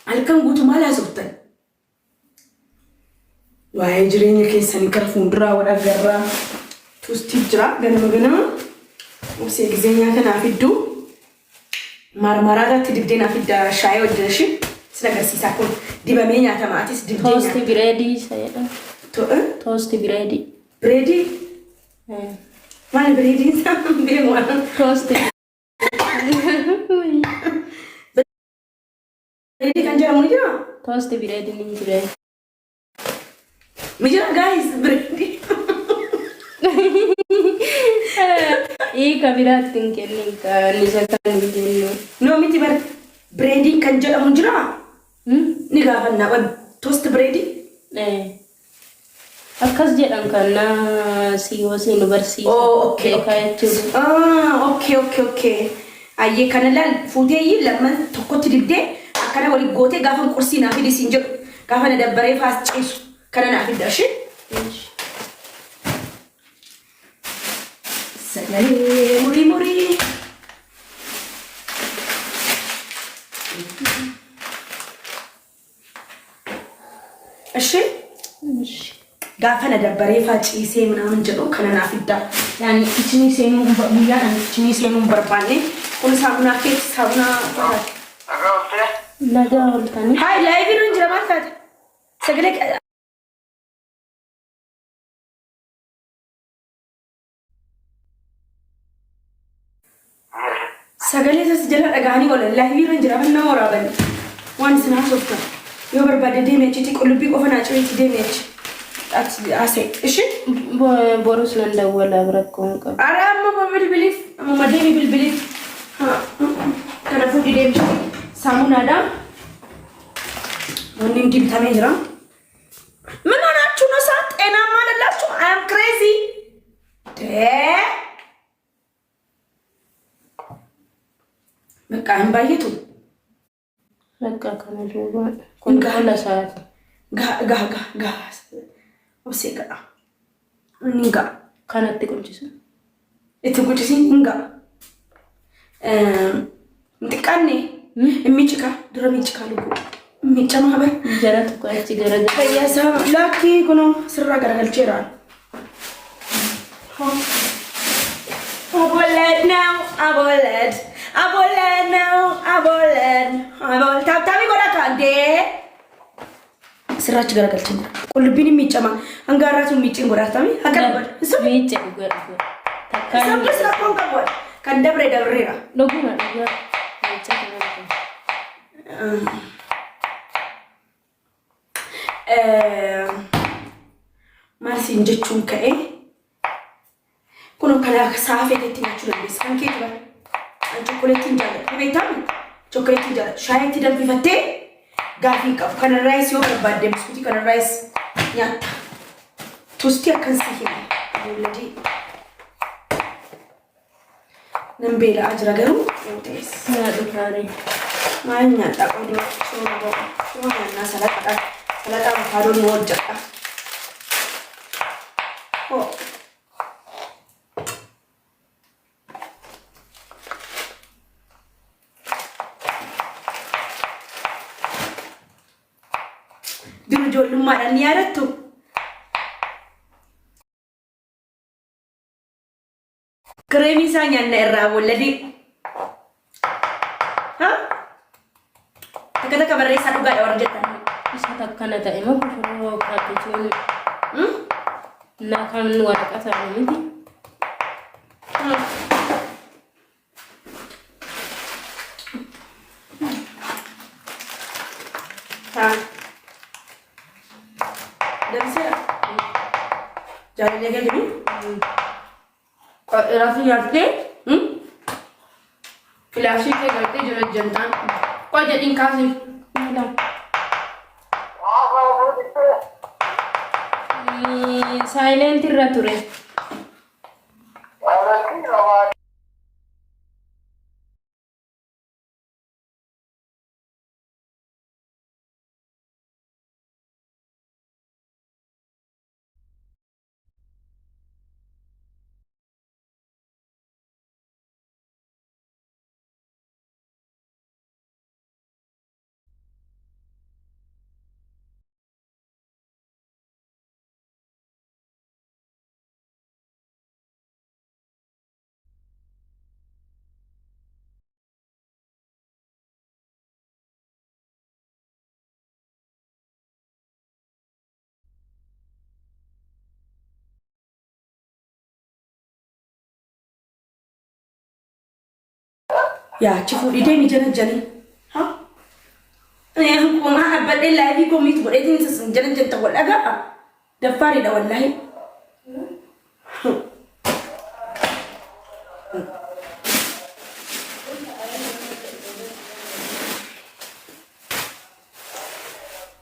halkan guutumaa laasoftan waa'ee jireenya keessanii kara fuulduraa wal agarraa tuustii jira ganama obsee gizeenyaa kanaaf iddoo marmaraadhaatti dibdeenaaf iddaa shaayii hojjeshi sila agarsiisaa kun dibamee nyaatama atis dibdee toast bireedii sayedha toast bireedii bireedii maal bireedii beemuwa toast bireedii kan jedhamu ni jira toast bireedii ni jira mijira guys bireedii kabiraatti hin kennin ka nisataan hin jennu no miti bar bireedii kan jedhamu jira ni gaafannaa toast bireedii akkas jedhan kana COC nu barsiisa okay ayyee kana laal fuutee lamman tokkotti dibdee akkana wali gootee gaafa qursii naaf fidi siin jedhu gaafa na dabbaree faas ciisu kana naaf fidda shi sagalee murii እሺ gaafa na dabbaree faa ciisee ምናምን jedhu kana naaf fidda yaani ichini seenuu guyyaan ichini seenuu barbaanne kun saamunaa keessa saamunaa nagaa oltanii hai laayivii nuun jira maal taate sagalee sagalee tas jala dhagaanii oolan laayivii nuun jira nama waraabani waan isin haasoftan yoo barbaade deemee achitti qullubbii qofa naa cireetti deemee achi asee ishi borus nan dawwala rakkoon qabu ara amma bilbiliif amma deemi bilbiliif kana fuudhi deemti saamunaadhaan wanni hundi bitamee jira ምን ሆናችሁ ነው ሳ ጤናማ አይደላችሁ አይ አም ክሬዚ በቃ እንባየቱ በቃ ከመድረጉ ኮንጋላ ሰዓት ጋ ወሴጋ እንጋ ካናት ቁንጭስ እትቁጭሲ እንጋ እንጥቃኔ የሚጭካ ድረም ይጭካሉ የሚጨማ ሀበር ጀራት ቆያቺ ገረገ ያሳ ላኪ ኩኖ ስራ ገረገልቼራ አቦለድ ነው አቦለድ ነው አቦል ታብታቢ ጎዳካ እንዴ ስራች ገረገልቼራ ቁልቢን የሚጨማ አንጋራቱ የሚጭን ጎዳታሚ አቀበል እሱ ሚጭ ጎዳ ሰብስ ረቆን ቀበል ከንደብሬ ደብሬራ ለጉና Marsin jechuun ka'ee kun kana saafeetti nyaachuu dandeessa kan kee turan an chokkoleettiin jaalladha beektaami chokkoleettiin jaalladha shaayitti danfifattee gaafii qabu kana raayis yoo barbaadde biskuutii kana raayis nyaatta tuustii akkansi hime beelladii nan beela'aa jira garuu yoo ta'es nyaadhu taaree maal nyaadhaa qodoo suuraa nyaannaa salaqadha salaqaa avokaadoon nu hojjadha ijoollumaadhaan ni yaadattu kireemii isaa nyaanna irraa walladii takka barreessaa dhugaadha warra jettan isa takkana ta'e moo kufuroo kaappichuun na kan waraqata miti Jangan jaga jadi. Rafi ngerti? Filasi ke ngerti jangan jantan. Kau jadi kasih. Silent ture. يا شوفوا إيدي جنين ها أنا هم ما أبدا لا يبيكم يتبون إيدي نسس جنين تقول أجا دفاري ده والله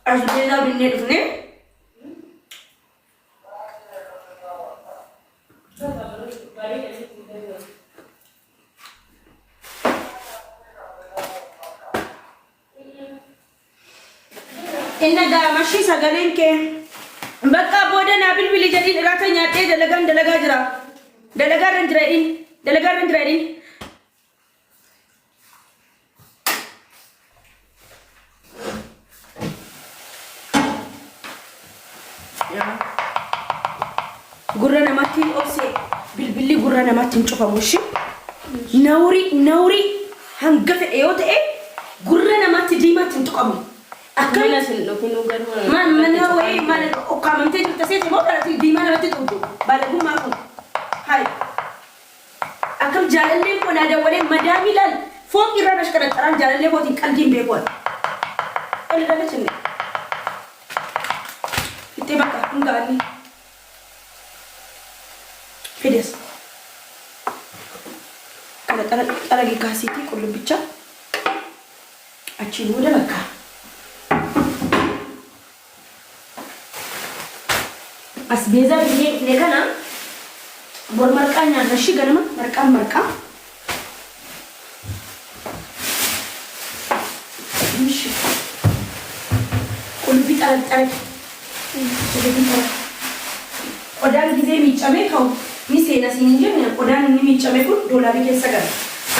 أجمعنا بالنسبة إنك ماشي سجلينك بقى بودنا بالبلي جديد راتني أتى دلقان جرا دلقان رنجرين قرنا ماتي أوسي بالبلي قرنا ماتي نشوفه مشي نوري هنقف أيوة قرنا ماتي دي ماتي نشوفه أكمل من هو إيه من أقامتي تسيت ما قرأتي دي ما نبتدي تقول بالكم معكم هاي أكمل جالن لي كنا دولة مدامي لال فوق إيران أشكال ترى جالن لي بودي كالدين بيقول أنا لا تشني تبقى نقولي فيديس أنا لقي كاسيتي كله بيتشا أشيله ده بكا أسبيزا بيجي نكنا بور مركان يعني نشي جنما مركان مش كل بيت على odaan gizee miicamee ka'u ni seena siin hin jenne odaan inni miicame kun doolaarii keessa gala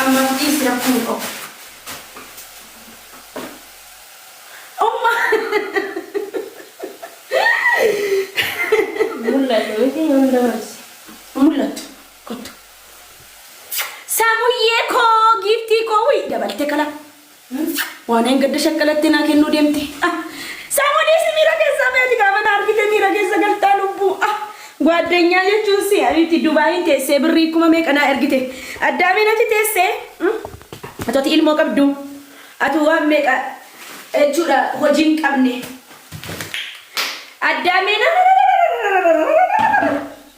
amma dhiisi rakkoo qabu. Mul'atu kottu. Saamuyyee koo giiftii koo wayii dabalte kala waan hin gadda shakkalatti naa kennuu deemte. Saamuudhees miira keessa beeti gaafa argite miira keessa galtaa lubbuu. ጓደኛ jechuun si abiti Dubaayin teessee birrii kuma meeqanaa ergite addaamiin ati teessee ati ilmoo qabdu ati waan meeqa jechuudha hojii hin qabne addaamiin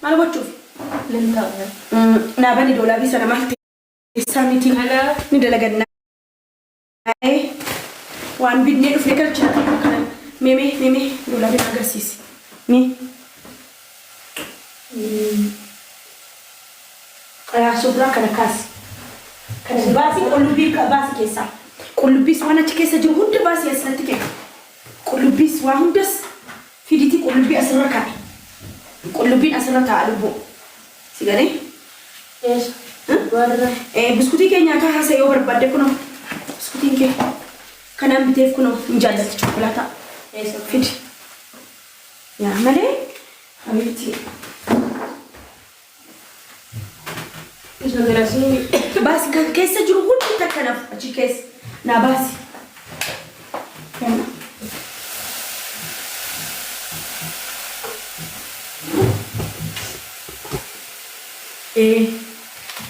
maal gochuuf naa bani doolaarii sana maal teessaa miti ni dalagannaa waan binnee dhufne galchina kana meemee doolaarii agarsiisi mee Sobra kana kaasi. Kana baasii qullubbii baasii keessa. Qullubbiis waan achi keessa jiru hunda baasii asirratti kenna. Qullubbiis waa hundas fiditi qullubbii asirra kaa'i. Qullubbiin asirra taa'a lubbuu. Si galee? Yes. Biskuutii kee nyaataa haasa yoo barbaadde kunoo. Biskuutiin kee kanaan biteef kunoo hin jaallatti chookolaataa. Fidi. Yaa malee habiibti. Basi kan keessa jiru hundi takka naaf achi keessa naa baasi.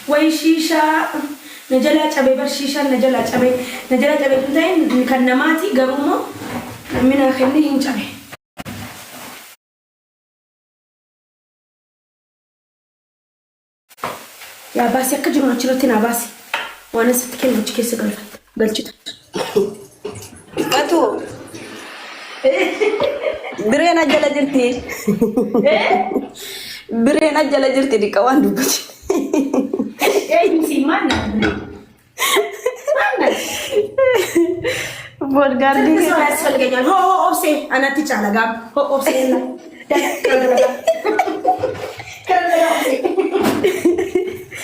Wayi shiishaa na jalaa cabee bar shiishaan na jalaa cabee ta'e kan namaati garuu immoo namni naa kennee hin cabe. Yaa baasii akka jiru achirratti naa baasi. Waan asitti kennu achi keessa galchita. Katu. Bireen ajjala jirti. Bireen ajjala jirti di kawan dubbati. Si mana? Bolgardi. Saya sebagainya. Obse, anak ti cala gam. Obse lah. Kalau obse.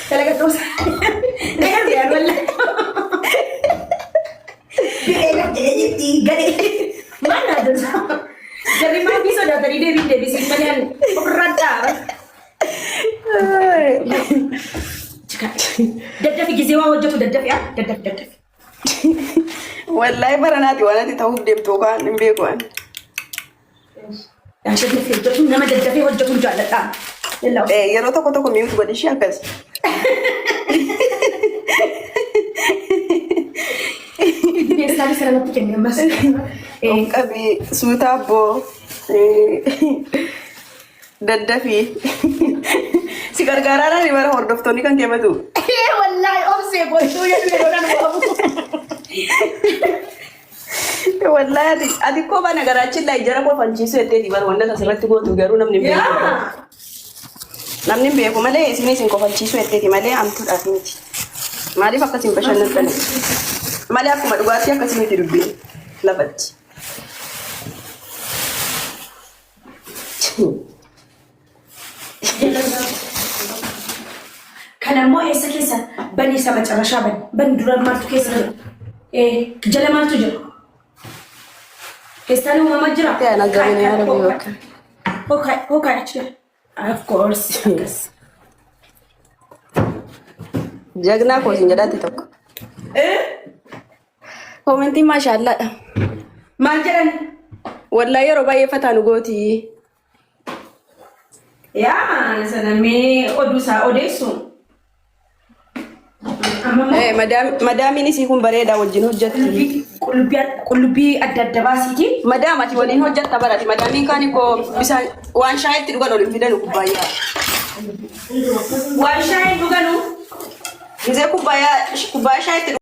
Talaga terus. Dia biar wala. Dia jadi tiga deh. Mana tuh? Dari mana bisa dari dia bisa kalian berada. Daddaf gizewa hojjetu daddaf ya daddaf. Wallahi baranaati waanati ta'uuf deemtu kan hin beeku an. Yaa shaqni hojjetu nama daddafee hojjetu jaalladha. Yeroo tokko mi'uutu godhi ishee akkas. Isaan sanatti kennan mas. Qabi suutaa boo daddafi si gargaaraan bara hordoftoonni kan keematu. Wallahi obsee gochuu jedhuudhaan waamu. Wallahi ati koo bana garaachin laa ijara koo falchiisu jetteeti bara wanta asirratti gootu garuu namni hin beeku. Namni hin beeku malee isin kofalchiisu jetteeti malee amtuudhaaf miti. Maaliif akkasiin bashannantan? Malee akkuma dhugaatii akkasii miti dubbiin lafatti. Kan ammoo eessa keessa bani isa macarashaa bani dura maaltu keessa jala maaltu jira? Keessaan uumama jira? Ta'e nagamina yaada biyya bakka. Hookaa achi jira. Of course. Jagnaa koo isin jedhaatti tokko. Komentiin maashaallaadha. Maal jedhan? Wallahi yeroo baay'ee fataan gooti. Yaa sanamee oduusaa odeessu. Madaamiin isii kun bareedaa wajjin hojjetti. Qullubbii adda adda baasiiti. Madaam ati waliin hojjetta barati. Madaamiin kaan koo bisaan waan shaayitti dhugan waliin fidan kubbaayyaa. Waan shaayii dhuganu? Gisee kubbaayyaa shaayitti